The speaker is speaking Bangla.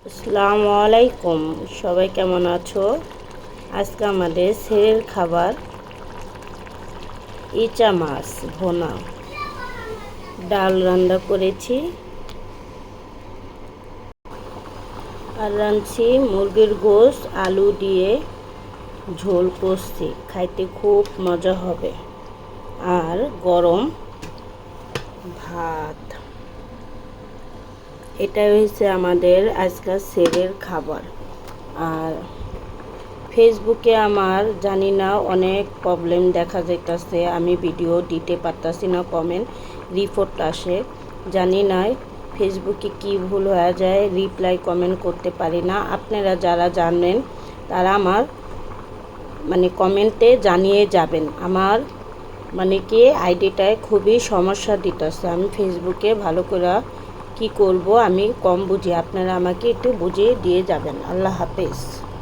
আসসালামু আলাইকুম, সবাই কেমন আছো? আজকে আমাদের সেরের খাবার ইচা মাছ ভোনা, ডাল রান্না করেছি আর রাঁধছি মুরগির গোশত আলু দিয়ে ঝোল করছি। খাইতে খুব মজা হবে। আর গরম ভাত। এটাই হয়েছে আমাদের আজকাল সেরের খাবার। আর ফেসবুকে আমার জানি না অনেক প্রবলেম দেখা যাইতেছে, আমি ভিডিও দিতে পারতাছি না, কমেন্ট রিপোর্ট আসে। জানি না ফেসবুকে কি ভুল হয়ে যায়, রিপ্লাই কমেন্ট করতে পারি না। আপনারা যারা জানেন তারা আমার কমেন্টে জানিয়ে যাবেন। আমার কি আইডিটায় খুবই সমস্যা দিতেছে। আমি ফেসবুকে ভালো করে কি করব আমি কম বুঝি, আপনারা আমাকে একটু বুঝিয়ে দিয়ে যাবেন। আল্লাহ হাফেজ।